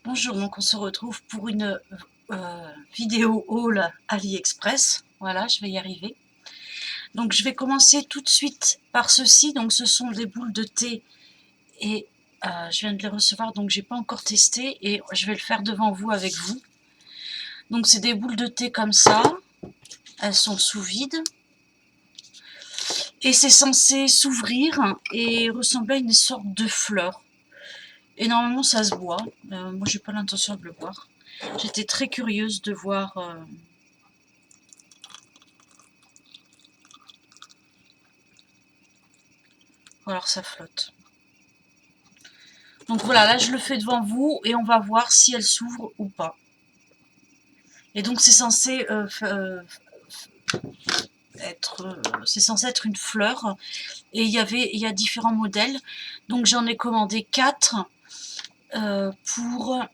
Bonjour, donc on se retrouve pour une vidéo haul AliExpress. Voilà, je vais y arriver. Donc je vais commencer tout de suite par ceci. Donc ce sont des boules de thé et je viens de les recevoir, donc j'ai pas encore testé et je vais le faire devant vous avec vous. Donc c'est des boules de thé comme ça. Elles sont sous vide. Et c'est censé s'ouvrir et ressembler à une sorte de fleur. Et normalement ça se boit. Moi j'ai pas l'intention de le boire. J'étais très curieuse de voir... alors ça flotte. Donc voilà, là je le fais devant vous et on va voir si elle s'ouvre ou pas. Et donc c'est censé être une fleur. Et il y a différents modèles. Donc j'en ai commandé 4 pour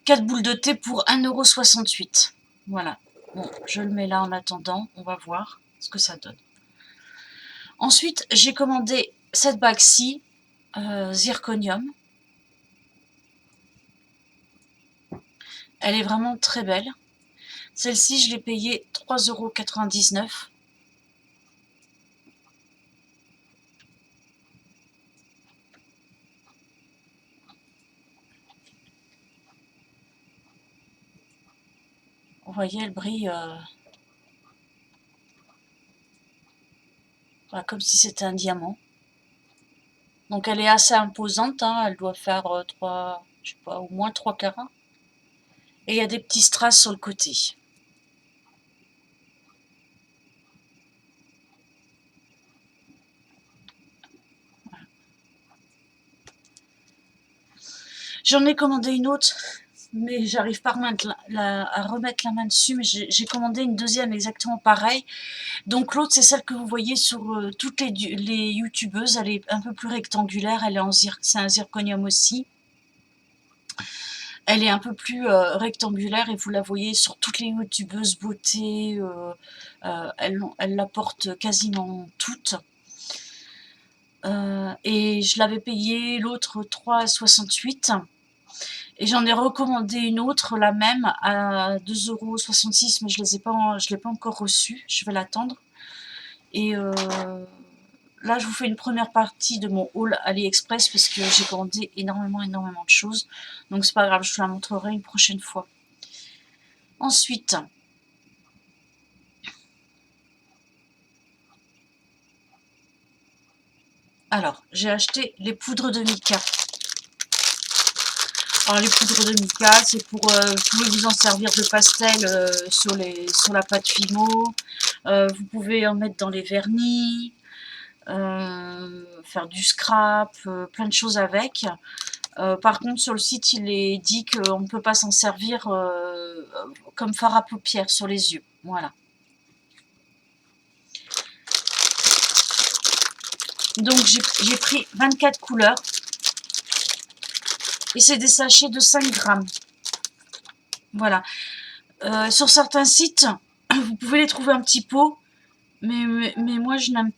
4 boules de thé pour 1,68 €. Voilà. Bon, je le mets là en attendant. On va voir ce que ça donne. Ensuite, j'ai commandé cette bague-ci, zirconium. Elle est vraiment très belle. Celle-ci, je l'ai payée 3,99 €. Vous voyez, elle brille voilà, comme si c'était un diamant. Donc elle est assez imposante, hein, elle doit faire 3, je sais pas, au moins 3 carats. Et il y a des petits strass sur le côté. J'en ai commandé une autre, mais j'arrive pas à remettre la main dessus, mais j'ai commandé une deuxième exactement pareille. Donc l'autre, c'est celle que vous voyez sur toutes les youtubeuses, elle est un peu plus rectangulaire, elle est c'est un zirconium aussi. Elle est un peu plus rectangulaire et vous la voyez sur toutes les youtubeuses beauté, elles la portent quasiment toutes. Et je l'avais payé l'autre 3,68 €. Et j'en ai recommandé une autre, la même, à 2,66 €, mais je l'ai pas encore reçue. Je vais l'attendre. Et là, je vous fais une première partie de mon haul AliExpress parce que j'ai commandé énormément de choses. Donc c'est pas grave, je vous la montrerai une prochaine fois. Ensuite, alors, j'ai acheté les poudres de mica. Alors les poudres de mica, c'est pour, vous pouvez vous en servir de pastel sur la pâte Fimo. Vous pouvez en mettre dans les vernis, faire du scrap, plein de choses avec. Par contre, sur le site, il est dit qu'on ne peut pas s'en servir comme fard à paupières sur les yeux. Voilà. Donc j'ai pris 24 couleurs. Et c'est des sachets de 5 grammes. Voilà. Sur certains sites, vous pouvez les trouver un petit pot. Mais moi, je n'aime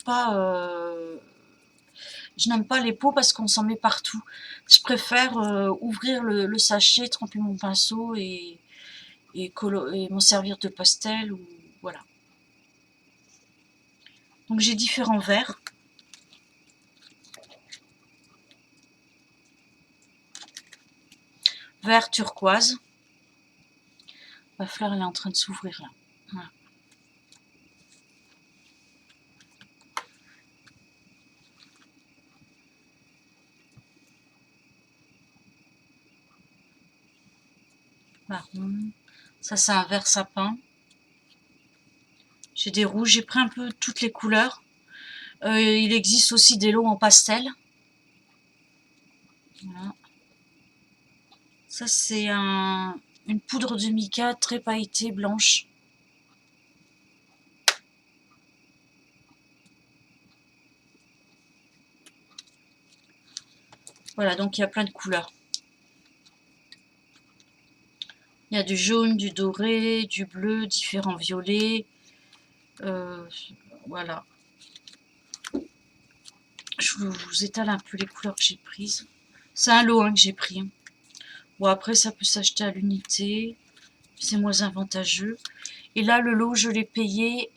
pas les pots parce qu'on s'en met partout. Je préfère ouvrir le sachet, tremper mon pinceau et m'en servir de pastel. Ou, voilà. Donc j'ai différents verres. Vert turquoise. La fleur, elle est en train de s'ouvrir là. Voilà. Marron. Ça, c'est un vert sapin. J'ai des rouges. J'ai pris un peu toutes les couleurs. Il existe aussi des lots en pastel. Voilà. Ça, c'est une poudre de mica très pailletée, blanche. Voilà, donc il y a plein de couleurs. Il y a du jaune, du doré, du bleu, différents violets. Voilà. Je vous étale un peu les couleurs que j'ai prises. C'est un lot hein, que j'ai pris. Bon, après, ça peut s'acheter à l'unité. C'est moins avantageux. Et là, le lot, je l'ai payé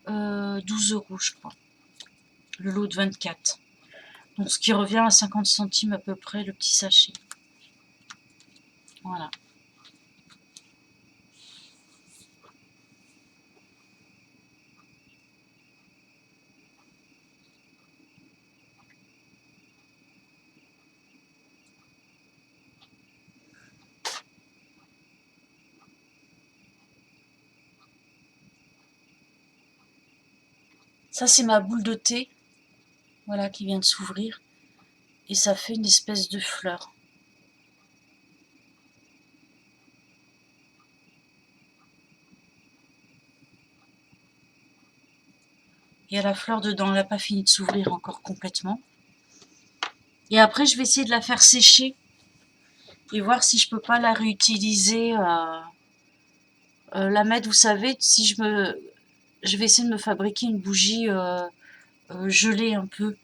12 euros, je crois. Le lot de 24. Donc, ce qui revient à 50 centimes à peu près, le petit sachet. Voilà. Ça, c'est ma boule de thé. Voilà, qui vient de s'ouvrir. Et ça fait une espèce de fleur. Il y a la fleur dedans, elle n'a pas fini de s'ouvrir encore complètement. Et après, je vais essayer de la faire sécher et voir si je peux pas la réutiliser, la mettre, vous savez, si je vais essayer de me fabriquer une bougie gelée un peu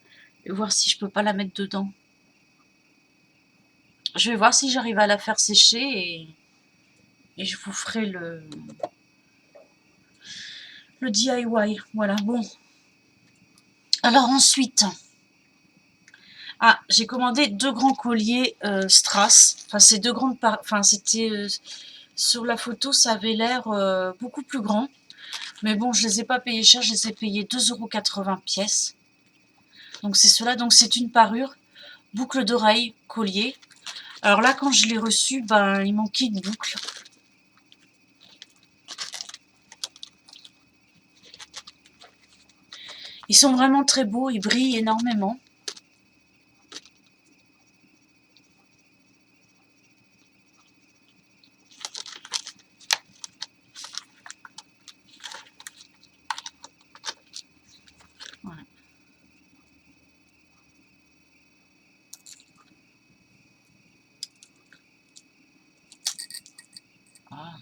et voir si je peux pas la mettre dedans. Je vais voir si j'arrive à la faire sécher et je vous ferai le DIY. Voilà, bon. Alors ensuite, j'ai commandé 2 grands colliers strass. Enfin, c'est 2 grandes... Enfin, c'était... sur la photo, ça avait l'air beaucoup plus grand. Mais bon, je les ai pas payés cher, je les ai payés 2,80 € pièce. Donc c'est cela, donc c'est une parure, boucle d'oreille, collier. Alors là, quand je l'ai reçu, ben, il manquait une boucle. Ils sont vraiment très beaux, ils brillent énormément. Voilà. Voilà.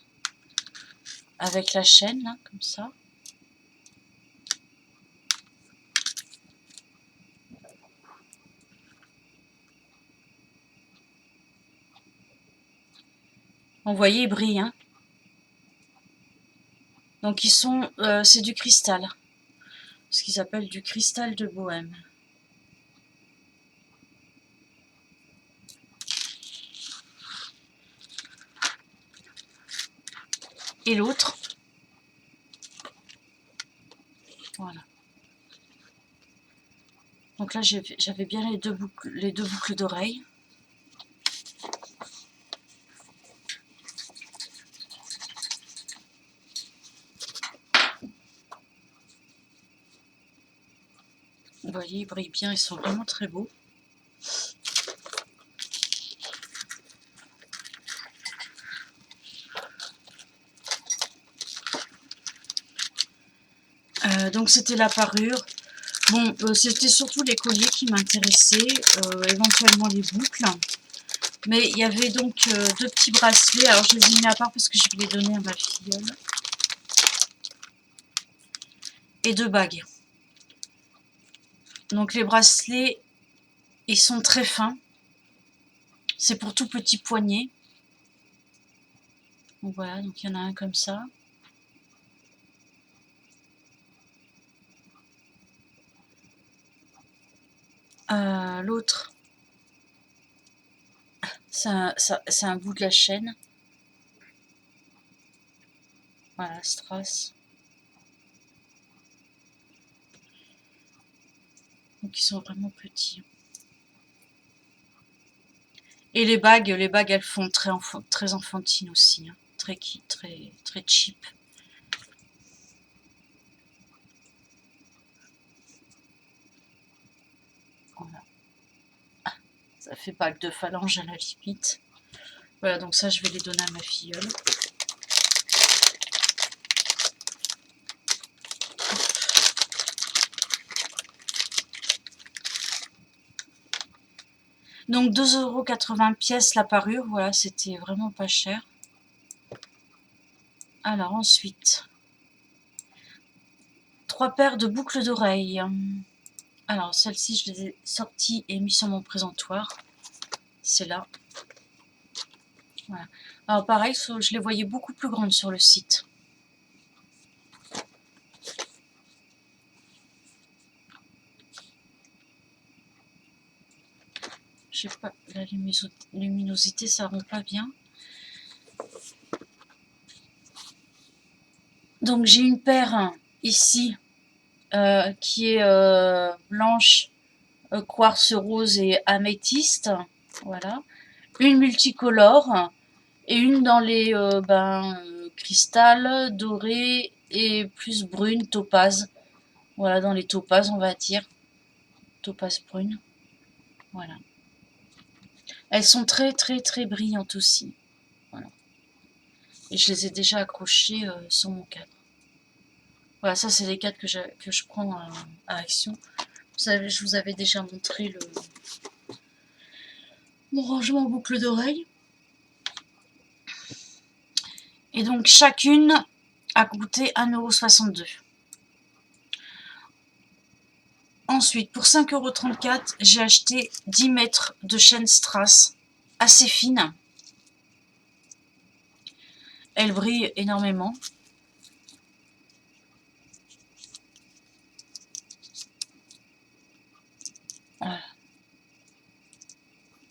Avec la chaîne, là, comme ça. Vous voyez, ils brillent, hein. Donc ils sont, c'est du cristal. Ce qu'ils appellent du cristal de Bohême. Et l'autre, voilà. Donc là, j'avais bien les deux boucles d'oreilles. Vous voyez, ils brillent bien, ils sont vraiment très beaux. Donc c'était la parure. Bon, c'était surtout les colliers qui m'intéressaient, éventuellement les boucles. Mais il y avait donc 2 petits bracelets. Alors je les ai mis à part parce que je vais les donner à ma filleule. Et 2 bagues. Donc les bracelets, ils sont très fins. C'est pour tout petit poignet. Donc voilà, donc il y en a un comme ça. L'autre, c'est un bout de la chaîne. Voilà, strass. Donc ils sont vraiment petits. Et les bagues, elles font très enfantines aussi. Hein. Très cheap. Voilà. Ça fait bague de phalange à la limite. Voilà, donc ça, je vais les donner à ma filleule. Donc 2,80 € pièce la parure, voilà, c'était vraiment pas cher. Alors ensuite, 3 paires de boucles d'oreilles. Alors celles-ci, je les ai sorties et mis sur mon présentoir. C'est là. Voilà. Alors pareil, je les voyais beaucoup plus grandes sur le site. Je sais pas, la luminosité, ça rend pas bien. Donc j'ai une paire ici qui est blanche, quartz rose et améthyste. Voilà. Une multicolore et une dans les cristal, doré et plus brune, topaz. Voilà, dans les topazes, on va dire. Topaz brune. Voilà. Elles sont très très très brillantes aussi. Voilà. Et je les ai déjà accrochées sur mon cadre. Voilà, ça c'est les cadres que je prends à Action. Vous savez, je vous avais déjà montré mon rangement boucle d'oreille. Et donc chacune a coûté 1,62 €. Ensuite, pour 5,34 €, j'ai acheté 10 mètres de chaîne strass assez fine. Elle brille énormément. Voilà.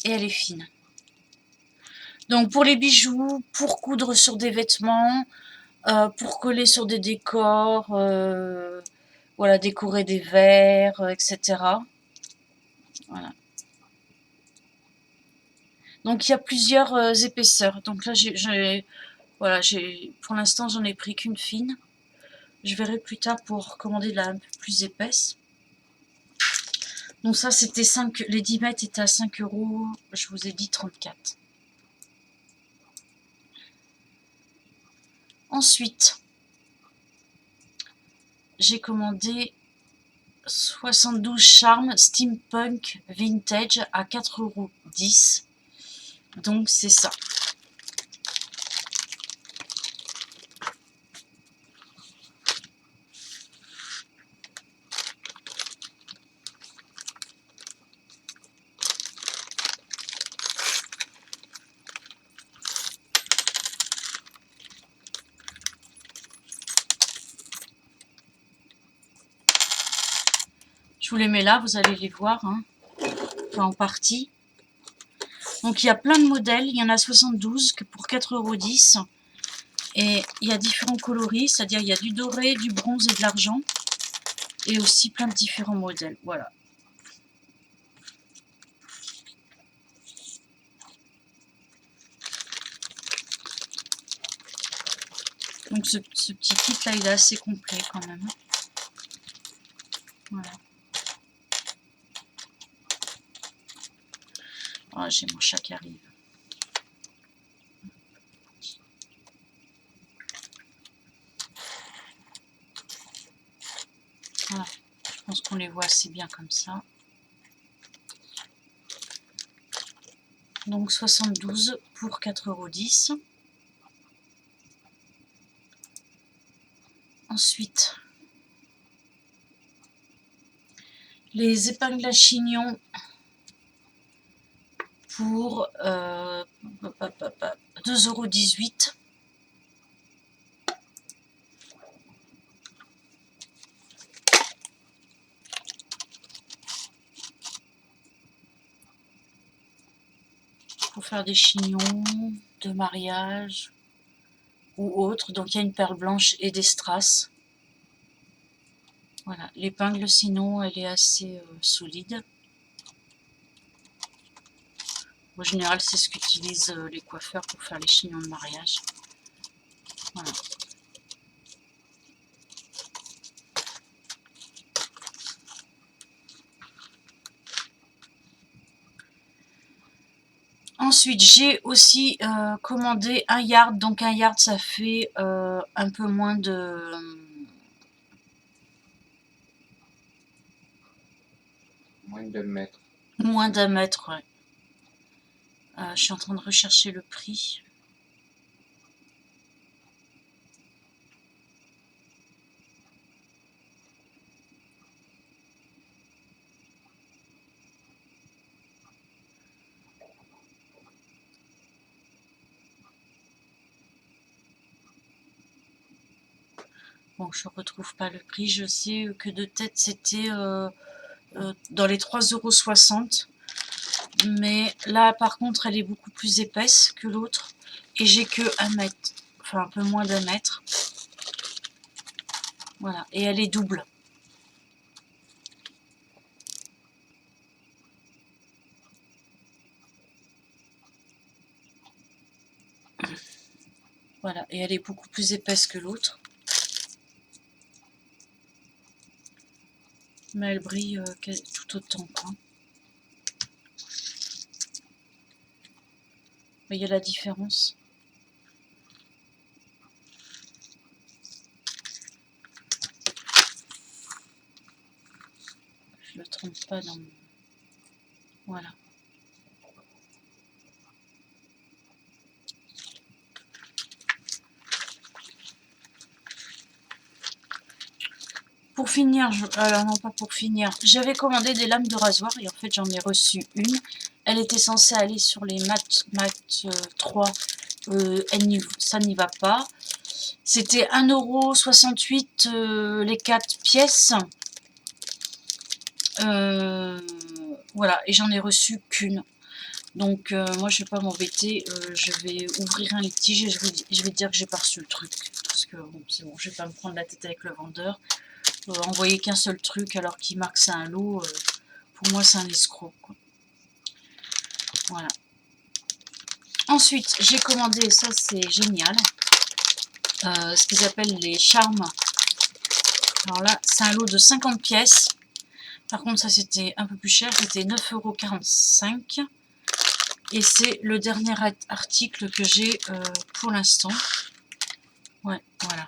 Et elle est fine. Donc pour les bijoux, pour coudre sur des vêtements, pour coller sur des décors, voilà, décorer des verres, etc. Voilà. Donc il y a plusieurs épaisseurs. Donc là, voilà, pour l'instant, j'en ai pris qu'une fine. Je verrai plus tard pour commander de la un peu plus épaisse. Donc ça, c'était 5, les 10 mètres étaient à 5 €, je vous ai dit 34. Ensuite, j'ai commandé 72 charmes steampunk vintage à 4,10 €. Donc c'est ça. Je vous les mets là, vous allez les voir, hein, enfin en partie. Donc il y a plein de modèles, il y en a 72 pour 4,10 €. Et il y a différents coloris, c'est-à-dire il y a du doré, du bronze et de l'argent. Et aussi plein de différents modèles, voilà. Donc ce petit kit là, il est assez complet quand même. Voilà. Oh, j'ai mon chat qui arrive. Voilà. Je pense qu'on les voit assez bien comme ça. Donc 72 pour 4,10 €. Ensuite, les épingles à chignon pour 2,18 €. Pour faire des chignons de mariage ou autres. Donc il y a une perle blanche et des strass. Voilà, l'épingle sinon elle est assez solide. En général c'est ce qu'utilisent les coiffeurs pour faire les chignons de mariage. Voilà. Ensuite j'ai aussi commandé un yard. Donc un yard ça fait un peu moins de... Moins de mètres. Moins d'un mètre, ouais. Je suis en train de rechercher le prix. Bon, je retrouve pas le prix. Je sais que de tête, c'était dans les 3,60 €. Mais là, par contre, elle est beaucoup plus épaisse que l'autre. Et j'ai que 1 mètre. Enfin, un peu moins d'1 mètre. Voilà. Et elle est double. Voilà. Et elle est beaucoup plus épaisse que l'autre. Mais elle brille tout autant, quoi. Vous voyez la différence? Je ne le trompe pas dans mon... Voilà. Pour finir, alors non pas pour finir, j'avais commandé des lames de rasoir et en fait j'en ai reçu une. Elle était censée aller sur les mat 3, ça n'y va pas. C'était 1,68 € les 4 pièces. Voilà, et j'en ai reçu qu'une. Donc moi je vais pas m'embêter, je vais ouvrir un litige et je vais dire que j'ai pas reçu le truc. Parce que bon, c'est bon, je vais pas me prendre la tête avec le vendeur. Envoyer qu'un seul truc alors qu'il marque c'est un lot, pour moi c'est un escroc, quoi. Voilà. Ensuite, j'ai commandé, ça c'est génial, ce qu'ils appellent les charmes. Alors là, c'est un lot de 50 pièces. Par contre, ça c'était un peu plus cher, c'était 9,45 €. Et c'est le dernier article que j'ai pour l'instant. Ouais, voilà.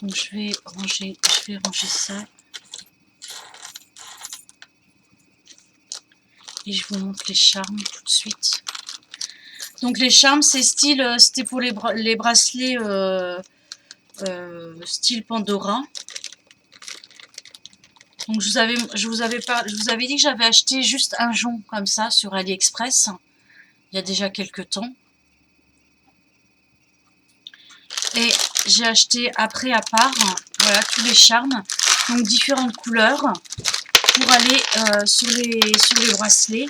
Donc je vais ranger ça. Et je vous montre les charmes tout de suite. Donc les charmes, c'est style, c'était pour les bracelets style Pandora. Donc je vous avais dit que j'avais acheté juste un jonc comme ça sur AliExpress il y a déjà quelques temps. Et j'ai acheté après à part, voilà, tous les charmes, donc différentes couleurs pour aller sur les bracelets.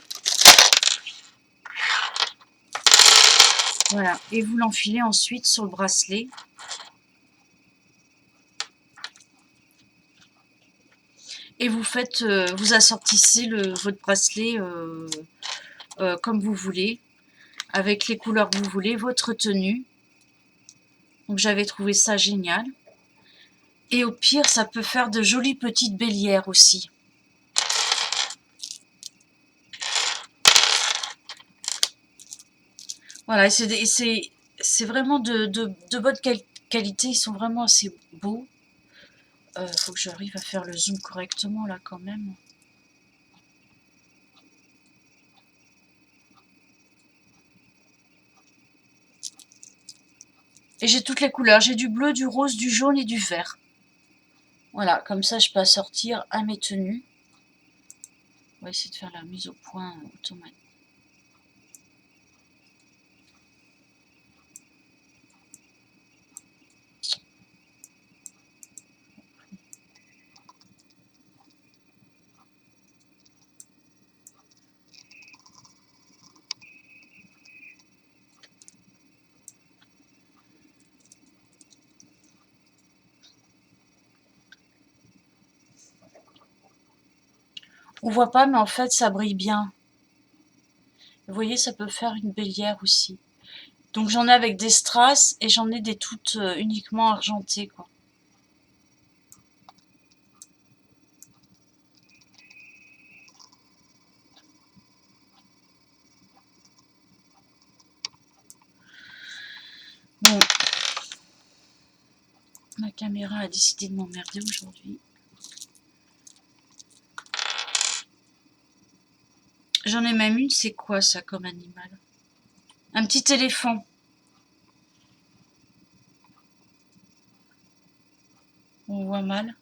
Voilà, et vous l'enfilez ensuite sur le bracelet. Et vous faites, vous assortissez votre bracelet comme vous voulez, avec les couleurs que vous voulez, votre tenue. Donc j'avais trouvé ça génial. Et au pire, ça peut faire de jolies petites bélières aussi. Voilà, c'est vraiment de bonne qualité, ils sont vraiment assez beaux. Faut que j'arrive à faire le zoom correctement là quand même. Et j'ai toutes les couleurs, j'ai du bleu, du rose, du jaune et du vert. Voilà, comme ça je peux assortir à mes tenues. On va essayer de faire la mise au point automatique. On voit pas, mais en fait ça brille bien. Vous voyez, ça peut faire une bélière aussi. Donc j'en ai avec des strass et j'en ai des toutes uniquement argentées, quoi. Bon, ma caméra a décidé de m'emmerder aujourd'hui. J'en ai même une, c'est quoi ça comme animal? Un petit éléphant. On voit mal.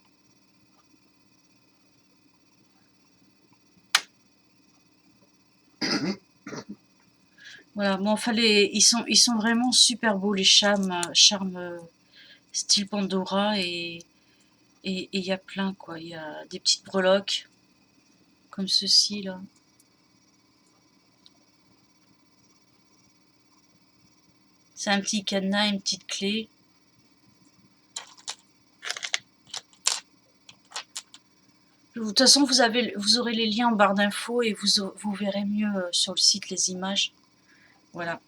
Voilà, bon, enfin, ils sont vraiment super beaux, les charmes style Pandora, et il y a plein, quoi. Il y a des petites breloques, comme ceci, là. C'est un petit cadenas, une petite clé. De toute façon, vous aurez les liens en barre d'infos et vous verrez mieux sur le site les images. Voilà.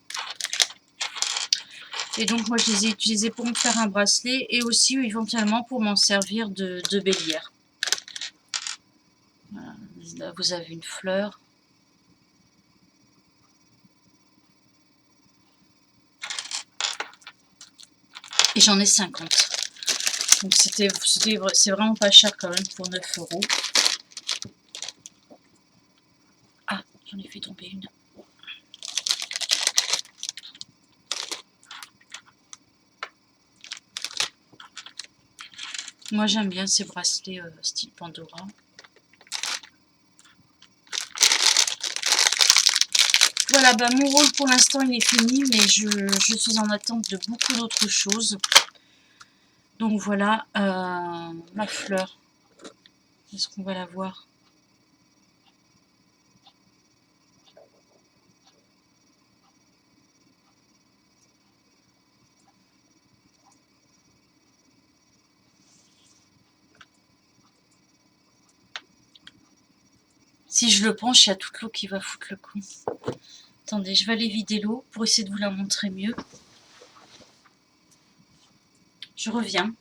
Et donc, moi, je les ai utilisés pour me faire un bracelet et aussi éventuellement pour m'en servir de bélière. Voilà. Là, vous avez une fleur. Et j'en ai 50. Donc, c'est vraiment pas cher quand même pour 9 €. Ah, j'en ai fait tomber une. Moi, j'aime bien ces bracelets style Pandora. Voilà, bah, mon rôle pour l'instant il est fini, mais je suis en attente de beaucoup d'autres choses. Donc voilà, la fleur. Est-ce qu'on va la voir? Si je le penche, il y a toute l'eau qui va foutre le coup. Attendez, je vais aller vider l'eau pour essayer de vous la montrer mieux. Je reviens.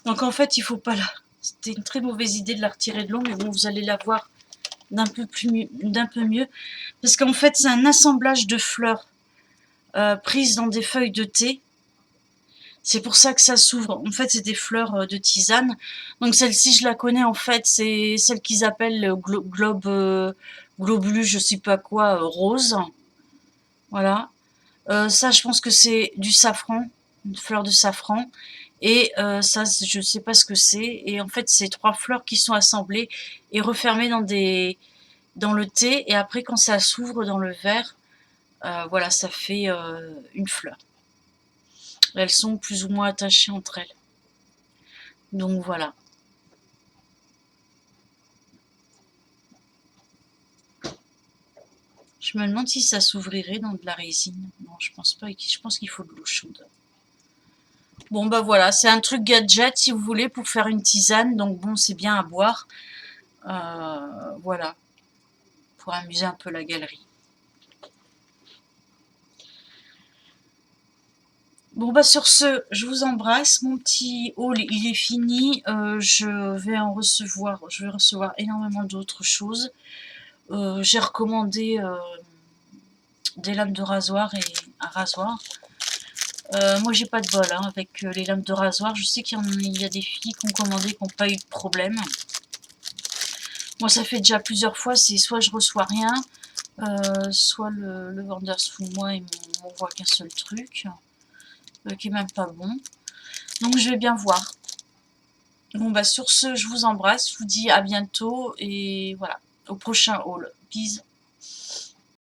Donc en fait, il faut pas la... C'était une très mauvaise idée de la retirer de l'eau, mais bon, vous allez la voir d'un peu mieux. Parce qu'en fait, c'est un assemblage de fleurs prises dans des feuilles de thé. C'est pour ça que ça s'ouvre. En fait, c'est des fleurs de tisane. Donc celle-ci, je la connais, en fait, c'est celle qu'ils appellent le globulus, je sais pas quoi, rose. Voilà. Ça, je pense que c'est du safran, une fleur de safran. Et ça, je sais pas ce que c'est. Et en fait, c'est 3 fleurs qui sont assemblées et refermées dans le thé. Et après, quand ça s'ouvre dans le verre, voilà, ça fait une fleur. Elles sont plus ou moins attachées entre elles. Donc voilà. Je me demande si ça s'ouvrirait dans de la résine. Non, je pense pas. Je pense qu'il faut de l'eau chaude. Bon, bah voilà, c'est un truc gadget, si vous voulez, pour faire une tisane. Donc bon, c'est bien à boire. Voilà, pour amuser un peu la galerie. Bon, bah sur ce, je vous embrasse. Mon petit haul, il est fini. Je vais recevoir énormément d'autres choses. J'ai recommandé des lames de rasoir et un rasoir. Moi, j'ai pas de bol hein, avec les lames de rasoir. Je sais qu'il y a des filles qui ont commandé qui n'ont pas eu de problème. Moi, ça fait déjà plusieurs fois, c'est soit je reçois rien, soit le vendeur se fout de moi et m'envoie qu'un seul truc, qui est même pas bon. Donc, je vais bien voir. Bon, bah sur ce, je vous embrasse, je vous dis à bientôt et voilà, au prochain haul. Bisous.